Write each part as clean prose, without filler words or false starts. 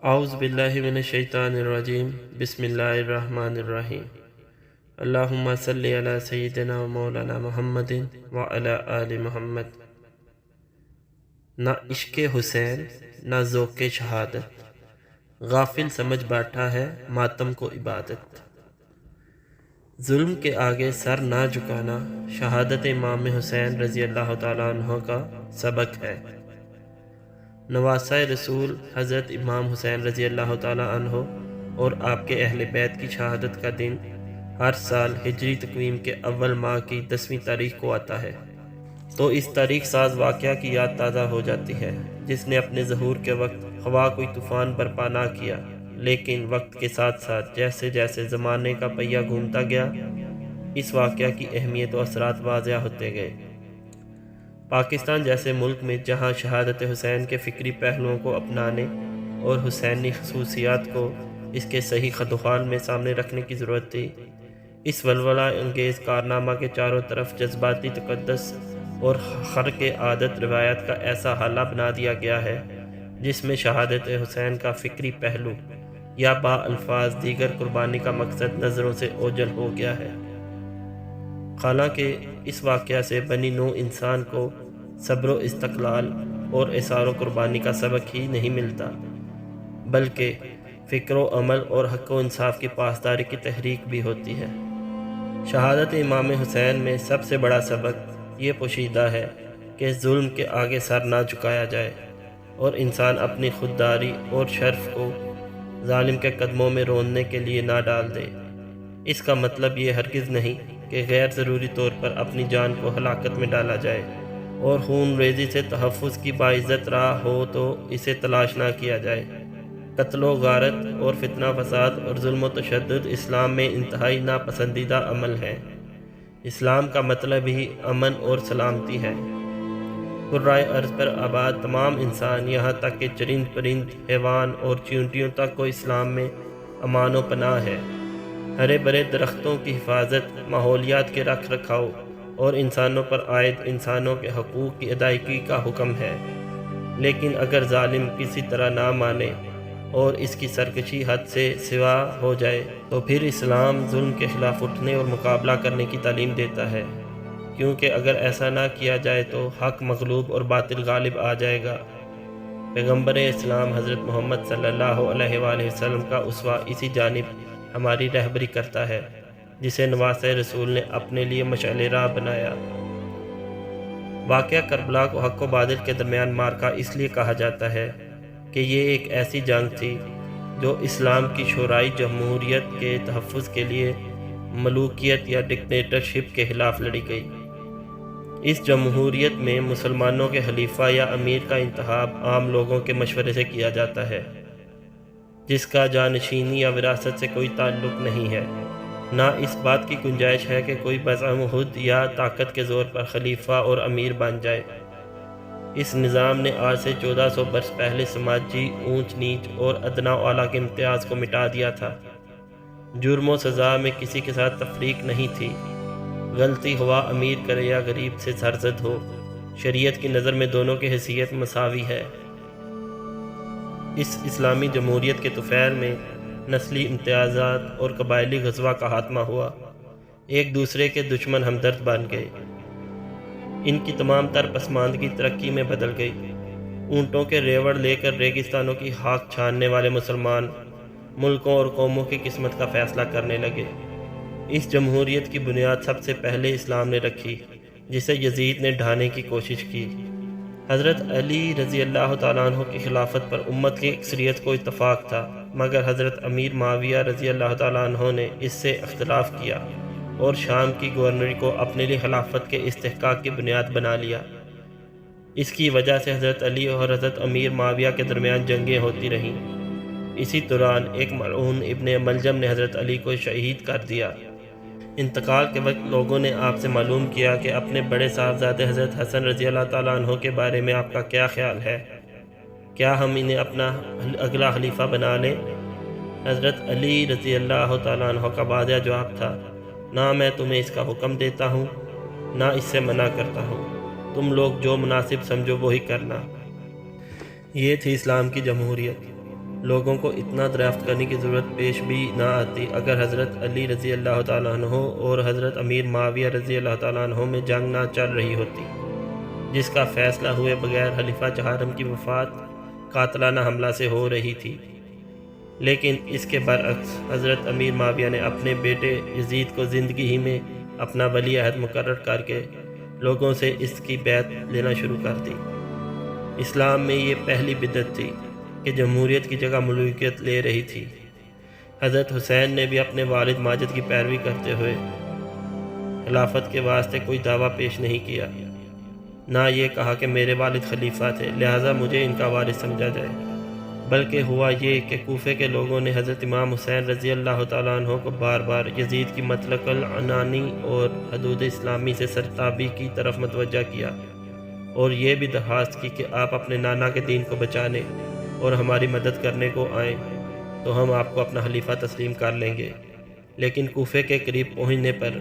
اعوذ باللہ من الشیطان الرجیم بسم اللہ الرحمن الرحیم اللہم صلی علی سیدنا و مولانا محمد وعلی آل محمد۔ نہ عشق حسین نہ ذوق شہادت، غافل سمجھ بیٹھا ہے ماتم کو عبادت۔ ظلم کے آگے سر نہ جھکانا شہادت امام حسین رضی اللہ تعالیٰ عنہ کا سبق ہے۔ نواسہ رسول حضرت امام حسین رضی اللہ تعالیٰ عنہ اور آپ کے اہل بیت کی شہادت کا دن ہر سال ہجری تقویم کے اول ماہ کی 10ویں تاریخ کو آتا ہے، تو اس تاریخ ساز واقعہ کی یاد تازہ ہو جاتی ہے جس نے اپنے ظہور کے وقت خواہ کوئی طوفان برپا نہ کیا، لیکن وقت کے ساتھ ساتھ جیسے جیسے زمانے کا پہیہ گھومتا گیا اس واقعہ کی اہمیت و اثرات واضح ہوتے گئے۔ پاکستان جیسے ملک میں جہاں شہادت حسین کے فکری پہلوؤں کو اپنانے اور حسینی خصوصیات کو اس کے صحیح خدوخال میں سامنے رکھنے کی ضرورت تھی، اس ولولہ انگیز کارنامہ کے چاروں طرف جذباتی تقدس اور خرق عادت روایت کا ایسا حالہ بنا دیا گیا ہے جس میں شہادت حسین کا فکری پہلو یا با الفاظ دیگر قربانی کا مقصد نظروں سے اوجھل ہو گیا ہے۔ حالانکہ اس واقعہ سے بنی نوع انسان کو صبر و استقلال اور اثار و قربانی کا سبق ہی نہیں ملتا، بلکہ فکر و عمل اور حق و انصاف کی پاسداری کی تحریک بھی ہوتی ہے۔ شہادت امام حسین میں سب سے بڑا سبق یہ پوشیدہ ہے کہ ظلم کے آگے سر نہ جھکایا جائے اور انسان اپنی خودداری اور شرف کو ظالم کے قدموں میں روننے کے لیے نہ ڈال دے۔ اس کا مطلب یہ ہرگز نہیں کہ غیر ضروری طور پر اپنی جان کو ہلاکت میں ڈالا جائے اور خون ریزی سے تحفظ کی باعزت راہ ہو تو اسے تلاش نہ کیا جائے۔ قتل و غارت اور فتنہ فساد اور ظلم و تشدد اسلام میں انتہائی ناپسندیدہ عمل ہے۔ اسلام کا مطلب ہی امن اور سلامتی ہے۔ کرۂ ارض پر آباد تمام انسان یہاں تک کہ چرند پرند حیوان اور چیونٹیوں تک کو اسلام میں امان و پناہ ہے۔ ہرے بھرے درختوں کی حفاظت، ماحولیات کے رکھ رکھاؤ اور انسانوں پر عائد انسانوں کے حقوق کی ادائیگی کا حکم ہے۔ لیکن اگر ظالم کسی طرح نہ مانے اور اس کی سرکشی حد سے سوا ہو جائے تو پھر اسلام ظلم کے خلاف اٹھنے اور مقابلہ کرنے کی تعلیم دیتا ہے، کیونکہ اگر ایسا نہ کیا جائے تو حق مغلوب اور باطل غالب آ جائے گا۔ پیغمبر اسلام حضرت محمد صلی اللہ علیہ وآلہ وسلم کا اسوہ اسی جانب ہماری رہبری کرتا ہے، جسے نواسہ رسول نے اپنے لیے مشعل راہ بنایا۔ واقعہ کربلا کو حق و باطل کے درمیان معرکہ اس لیے کہا جاتا ہے کہ یہ ایک ایسی جنگ تھی جو اسلام کی شورائے جمہوریت کے تحفظ کے لیے ملوکیت یا ڈکٹیٹرشپ کے خلاف لڑی گئی۔ اس جمہوریت میں مسلمانوں کے خلیفہ یا امیر کا انتخاب عام لوگوں کے مشورے سے کیا جاتا ہے، جس کا جانشینی یا وراثت سے کوئی تعلق نہیں ہے۔ نہ اس بات کی گنجائش ہے کہ کوئی بزعم خود یا طاقت کے زور پر خلیفہ اور امیر بن جائے۔ اس نظام نے آج سے 1400 برس پہلے سماجی اونچ نیچ اور ادنا و اعلیٰ کے امتیاز کو مٹا دیا تھا۔ جرم و سزا میں کسی کے ساتھ تفریق نہیں تھی، غلطی ہوا امیر کرے یا غریب سے سرزد ہو، شریعت کی نظر میں دونوں کی حیثیت مساوی ہے۔ اس اسلامی جمہوریت کے طفیل میں نسلی امتیازات اور قبائلی غزوہ کا خاتمہ ہوا، ایک دوسرے کے دشمن ہمدرد بن گئے، ان کی تمام تر پسماندگی ترقی میں بدل گئی۔ اونٹوں کے ریوڑ لے کر ریگستانوں کی خاک چھاننے والے مسلمان ملکوں اور قوموں کی قسمت کا فیصلہ کرنے لگے۔ اس جمہوریت کی بنیاد سب سے پہلے اسلام نے رکھی، جسے یزید نے ڈھانے کی کوشش کی۔ حضرت علی رضی اللہ تعالیٰ عنہ کی خلافت پر امت کی اکثریت کو اتفاق تھا، مگر حضرت امیر معاویہ رضی اللہ تعالیٰ عنہ نے اس سے اختلاف کیا اور شام کی گورنری کو اپنے لیے خلافت کے استحقاق کی بنیاد بنا لیا۔ اس کی وجہ سے حضرت علی اور حضرت امیر معاویہ کے درمیان جنگیں ہوتی رہیں۔ اسی دوران ایک ملعون ابن ملجم نے حضرت علی کو شہید کر دیا۔ انتقال کے وقت لوگوں نے آپ سے معلوم کیا کہ اپنے بڑے صاحبزادے حضرت حسن رضی اللہ تعالیٰ عنہ کے بارے میں آپ کا کیا خیال ہے؟ کیا ہم انہیں اپنا اگلا خلیفہ بنا لیں؟ حضرت علی رضی اللہ تعالیٰ عنہ کا واضح جواب تھا، نہ میں تمہیں اس کا حکم دیتا ہوں نہ اس سے منع کرتا ہوں، تم لوگ جو مناسب سمجھو وہی کرنا۔ یہ تھی اسلام کی جمہوریت۔ لوگوں کو اتنا دریافت کرنے کی ضرورت پیش بھی نہ آتی اگر حضرت علی رضی اللہ تعالیٰ عنہ اور حضرت امیر معاویہ رضی اللہ تعالیٰ عنہ میں جنگ نہ چل رہی ہوتی، جس کا فیصلہ ہوئے بغیر خلیفہ چہارم کی وفات قاتلانہ حملہ سے ہو رہی تھی۔ لیکن اس کے برعکس حضرت امیر معاویہ نے اپنے بیٹے یزید کو زندگی ہی میں اپنا ولی عہد مقرر کر کے لوگوں سے اس کی بیعت لینا شروع کر دی۔ اسلام میں یہ پہلی بدعت تھی کہ جمہوریت کی جگہ ملوکیت لے رہی تھی۔ حضرت حسین نے بھی اپنے والد ماجد کی پیروی کرتے ہوئے خلافت کے واسطے کوئی دعویٰ پیش نہیں کیا، نہ یہ کہا کہ میرے والد خلیفہ تھے لہٰذا مجھے ان کا وارث سمجھا جائے، بلکہ ہوا یہ کہ کوفے کے لوگوں نے حضرت امام حسین رضی اللہ تعالیٰ عنہ کو بار بار یزید کی مطلق العنانی اور حدود اسلامی سے سرتابی کی طرف متوجہ کیا اور یہ بھی درخواست کی کہ آپ اپنے نانا کے دین کو بچانے اور ہماری مدد کرنے کو آئیں تو ہم آپ کو اپنا خلیفہ تسلیم کر لیں گے۔ لیکن کوفے کے قریب پہنچنے پر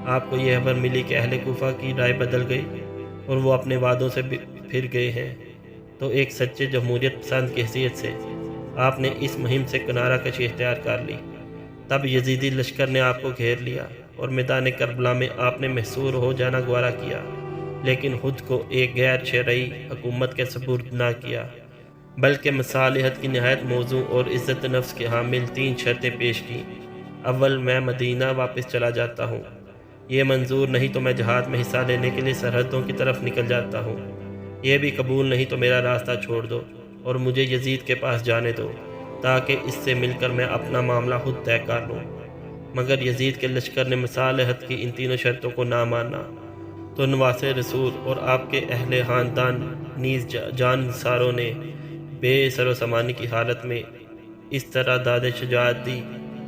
آپ کو یہ خبر ملی کہ اہل کوفہ کی رائے بدل گئی اور وہ اپنے وعدوں سے پھر گئے ہیں، تو ایک سچے جمہوریت پسند کی حیثیت سے آپ نے اس مہم سے کنارہ کشی اختیار کر لی۔ تب یزیدی لشکر نے آپ کو گھیر لیا اور میدان کربلا میں آپ نے محصور ہو جانا گوارا کیا، لیکن خود کو ایک غیر شرعی حکومت کے سپرد نہ کیا، بلکہ مصالحت کی نہایت موزوں اور عزت نفس کے حامل 3 شرطیں پیش کی۔ اول، میں مدینہ واپس چلا جاتا ہوں، یہ منظور نہیں تو میں جہاد میں حصہ لینے کے لیے سرحدوں کی طرف نکل جاتا ہوں، یہ بھی قبول نہیں تو میرا راستہ چھوڑ دو اور مجھے یزید کے پاس جانے دو تاکہ اس سے مل کر میں اپنا معاملہ خود طے کر لوں۔ مگر یزید کے لشکر نے مصالحت کی ان تینوں شرطوں کو نہ مانا تو نواس رسول اور آپ کے اہل خاندان نیز جان نثاروں نے بے سر و سامانی کی حالت میں اس طرح داد شجاعت دی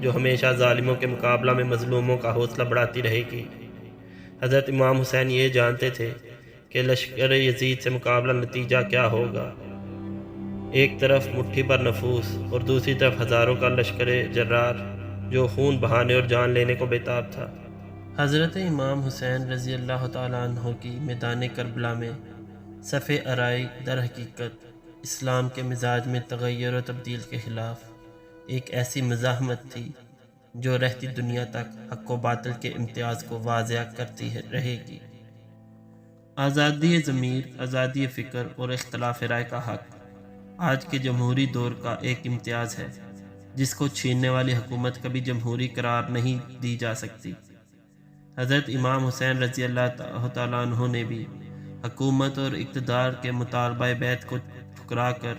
جو ہمیشہ ظالموں کے مقابلہ میں مظلوموں کا حوصلہ بڑھاتی رہے گی۔ حضرت امام حسین یہ جانتے تھے کہ لشکر یزید سے مقابلہ نتیجہ کیا ہوگا، ایک طرف مٹھی پر نفوس اور دوسری طرف ہزاروں کا لشکر جرار جو خون بہانے اور جان لینے کو بیتاب تھا۔ حضرت امام حسین رضی اللہ تعالیٰ عنہ کی میدان کربلا میں صف آرائی در حقیقت اسلام کے مزاج میں تغیر و تبدیل کے خلاف ایک ایسی مزاحمت تھی جو رہتی دنیا تک حق و باطل کے امتیاز کو واضح کرتی رہے گی۔ آزادی ضمیر، آزادی فکر اور اختلاف رائے کا حق آج کے جمہوری دور کا ایک امتیاز ہے جس کو چھیننے والی حکومت کبھی جمہوری قرار نہیں دی جا سکتی۔ حضرت امام حسین رضی اللہ تعالیٰ عنہ نے بھی حکومت اور اقتدار کے مطالبہ بیعت کو ٹھکرا کر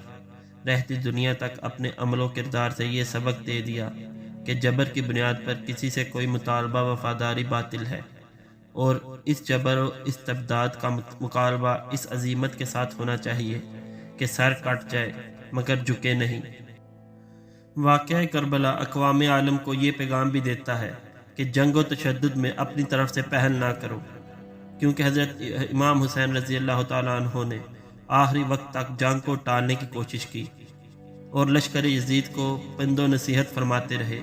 رہتی دنیا تک اپنے عمل و کردار سے یہ سبق دے دیا کہ جبر کی بنیاد پر کسی سے کوئی مطالبہ وفاداری باطل ہے، اور اس جبر و استبداد کا مقابلہ اس عزیمت کے ساتھ ہونا چاہیے کہ سر کٹ جائے مگر جھکے نہیں۔ واقعہ کربلا اقوام عالم کو یہ پیغام بھی دیتا ہے کہ جنگ و تشدد میں اپنی طرف سے پہل نہ کرو، کیونکہ حضرت امام حسین رضی اللہ تعالیٰ عنہ نے آخری وقت تک جنگ کو ٹالنے کی کوشش کی اور لشکر یزید کو پند و نصیحت فرماتے رہے۔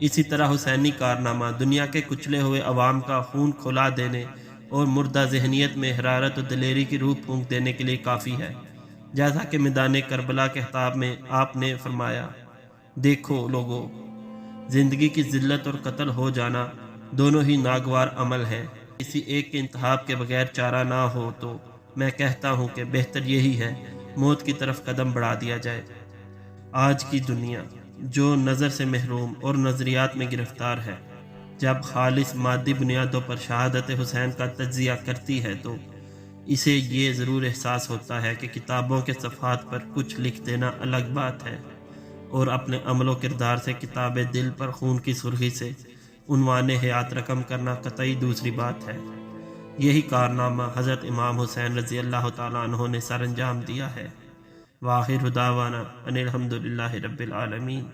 اسی طرح حسینی کارنامہ دنیا کے کچلے ہوئے عوام کا خون کھلا دینے اور مردہ ذہنیت میں حرارت و دلیری کی روح پھونک دینے کے لیے کافی ہے، جیسا کہ میدان کربلا کے خطاب میں آپ نے فرمایا، دیکھو لوگو، زندگی کی ذلت اور قتل ہو جانا دونوں ہی ناگوار عمل ہیں، کسی ایک کے انتخاب کے بغیر چارہ نہ ہو تو میں کہتا ہوں کہ بہتر یہی ہے موت کی طرف قدم بڑھا دیا جائے۔ آج کی دنیا جو نظر سے محروم اور نظریات میں گرفتار ہے، جب خالص مادی بنیادوں پر شہادت حسین کا تجزیہ کرتی ہے تو اسے یہ ضرور احساس ہوتا ہے کہ کتابوں کے صفحات پر کچھ لکھ دینا الگ بات ہے اور اپنے عمل و کردار سے کتاب دل پر خون کی سرخی سے عنوان حیات رقم کرنا قطعی دوسری بات ہے۔ یہی کارنامہ حضرت امام حسین رضی اللہ تعالیٰ عنہ نے سر انجام دیا ہے۔ وآخر دعوانا ان الحمد للہ رب العالمین۔